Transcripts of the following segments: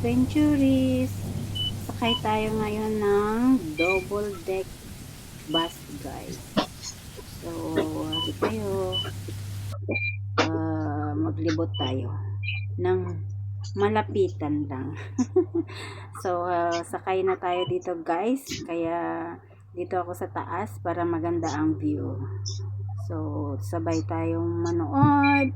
adventurist. Sakay tayo ngayon ng double deck bus, guys. So, hali kayo. Maglibot tayo ng malapitan lang. So, sakay na tayo dito, guys. Kaya dito ako sa taas para maganda ang view. So, sabay tayong manood.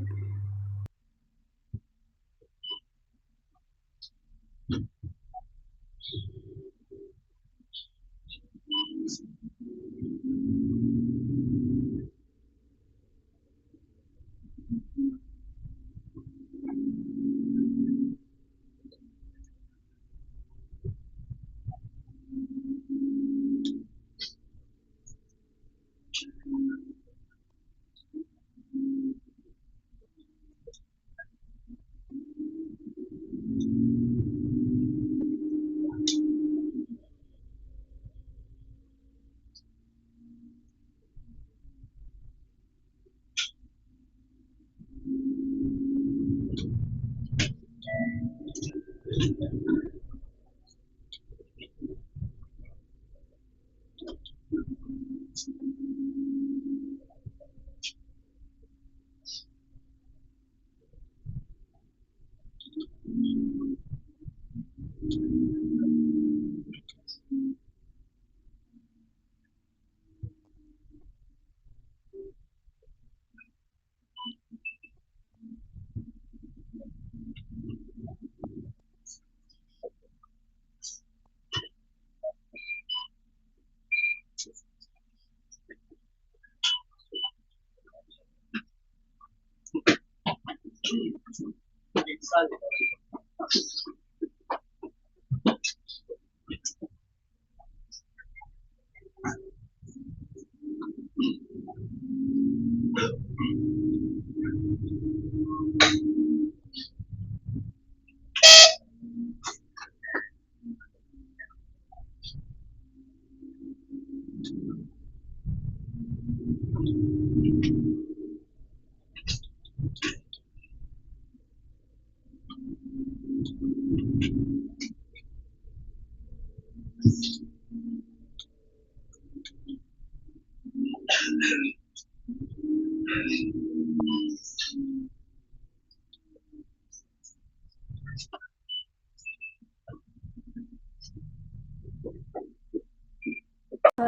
So,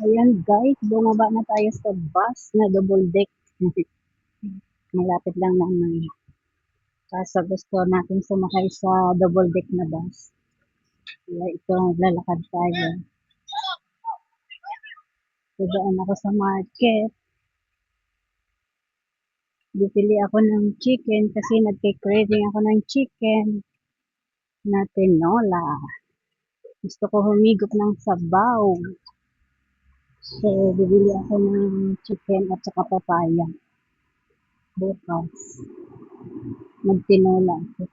ayan guys, bumaba na tayo sa bus na double deck. Malapit lang naman. Kaso gusto natin sumakay sa double deck na bus. Kaya ito, lalakad tayo. Dadaan ako sa market. Bibili ako ng chicken kasi nagke-craving ako ng chicken na tinola. Gusto ko humigop ng sabaw. So, bibili ako ng chicken at saka papaya. Bukas. Magtinola ako.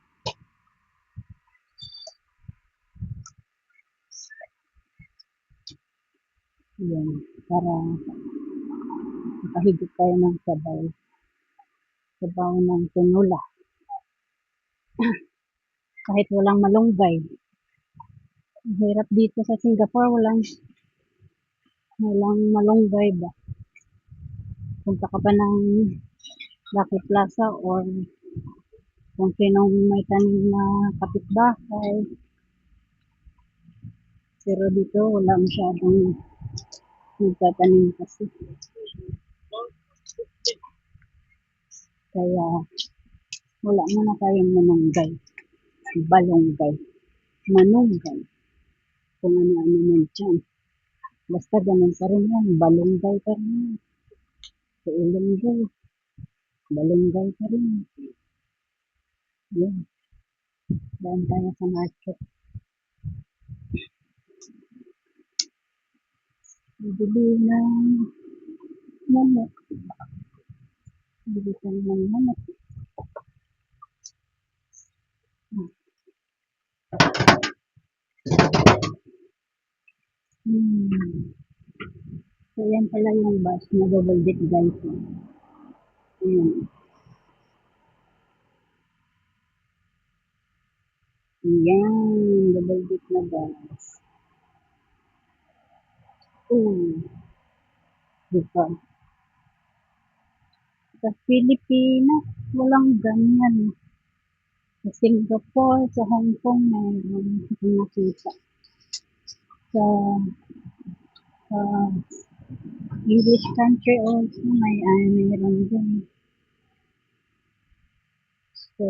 Yan. Para makahigop tayo ng sabaw. Sabaw ng tinola. Kahit walang malunggay. Hirap dito sa Singapore, walang malunggay ba. Punta ka pa ng Lucky Plaza or kung sinong may tanim na kapitbahay. Pero dito wala masyadong nagtatanim kasi. Kaya wala na tayong manunggay, balunggay, manunggay, kung ano-ano man dyan. Basta ganun pa rin yan, balunggay pa rin. Ulunggay, balunggay pa rin. Yan, daan tayo sa market. Bibili ng manok. Bibili tayo ng manok. So, yan pala yung bus na double deck guys. Ayan. Yan, double dip na guys. Diba? Sa Pilipinas, walang ganyan. Sa Singapore, sa Hong Kong, mayroon akong nakita. Sa English country also, mayroon din. So,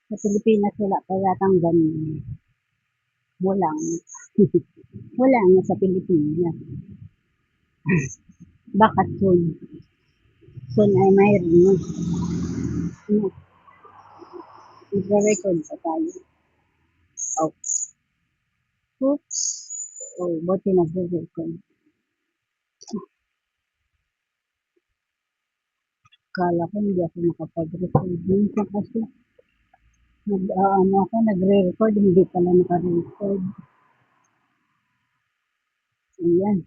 sa Pilipinas, wala pa yatang ganyan. Wala nga. Wala nga sa Pilipinas. Baka soon. Soon ay mayroon na. Ano, nagre-record pa tayo. Oh, oops. Oh, buti nagre-record. Kala ko hindi ako nakapag-record. Minsan kasi, ako, nagre-record, hindi pala naka-record. Ayan,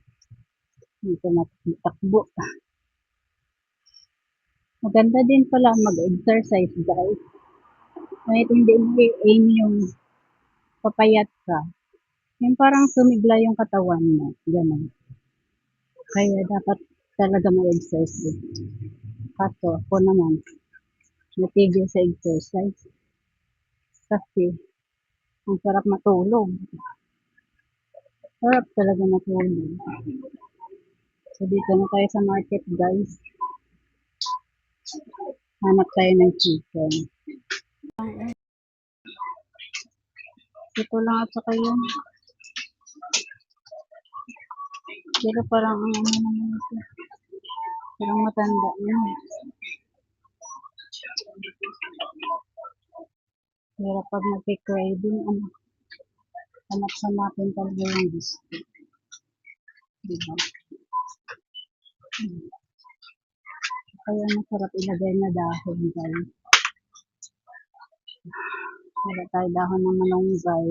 dito natakbo. Maganda din pala mag-exercise, guys. Kahit hindi aim yung papayat ka. Yung parang sumigla yung katawan mo. Ganun. Kaya dapat talaga mag-exercise. Kaso ako naman, natigil sa exercise. Kasi, ang sarap matulog. Sarap talaga matulog. So, dito na tayo sa market, guys. Hanap tayo ng chicken. Ito lang at saka yun. Pero parang ano naman ito. Parang matanda yun. Pero pag nag-craving, hanap-hanapin talaga yung gusto. Diba? Kaya masarap ilagay na dahon, guys. Wala tayo dahon ng malunggay.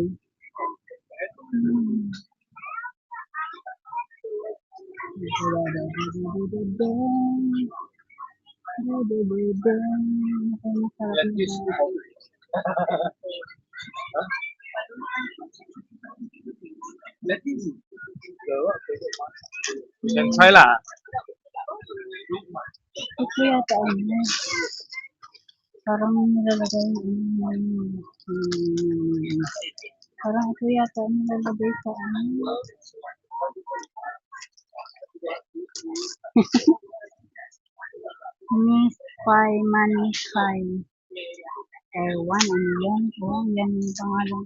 Masarap na dahon. Ito yata ano. Parang nilalagay parang ito yata nilalagay sa ano. Manify. Ewan, ano yan? Oh, yan yung pangalan.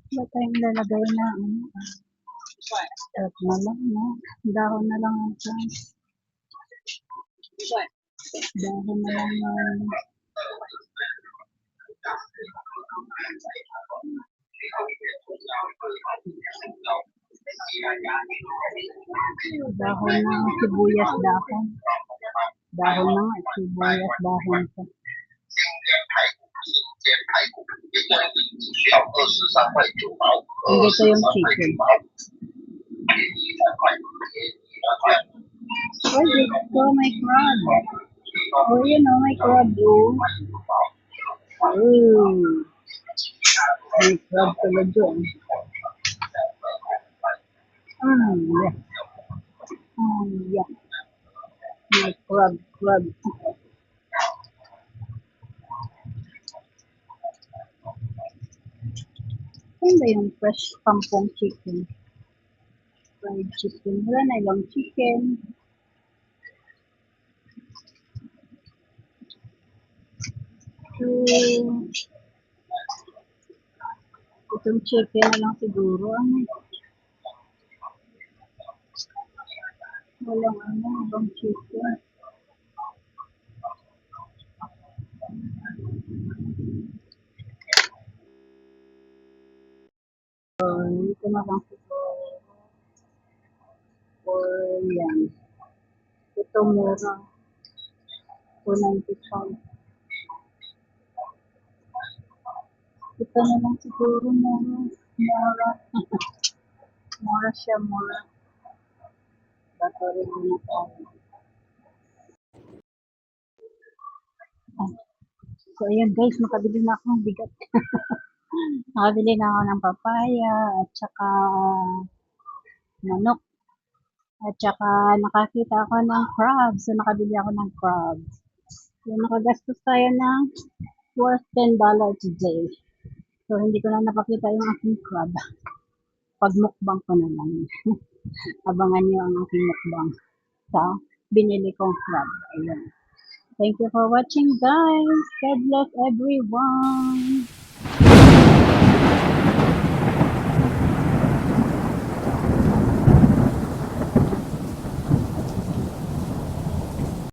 Wala tayong lalagay na ano. Sarap na lang, no? Dahon na lang ang chance. Dahon na lang yung dahon ng sibuyas dahon. Dahon na nga, sibuyas dahon pa. Hindi ito yung chicken. Oh, dito may crab. Oh, yun o, may crab oh. Oh, may crab pala dyan. Yeah. Yeah. May crab. Ano ba yung fresh pampong chicken? Fried chicken. Wala na ibang chicken. So, itong chicken na lang siguro. Walang ibang chicken. So, ito na lang siguro. Or yan. Ito mura. 295. Ito na lang siguro mura. Mura siya, mura. Bato rin muna tayo. So, ayun guys, nakabili na ako ng bigat. Nakabili na ako ng papaya at saka manok. At saka nakakita ako ng crabs. So, nakabili ako ng crabs. So, nakagastos tayo ng worth $10 today. So, hindi ko na napakita yung aking crab. Pagmukbang ko na lang. Abangan nyo ang aking mukbang sa binili kong crab. Ayun. Thank you for watching, guys. God bless everyone.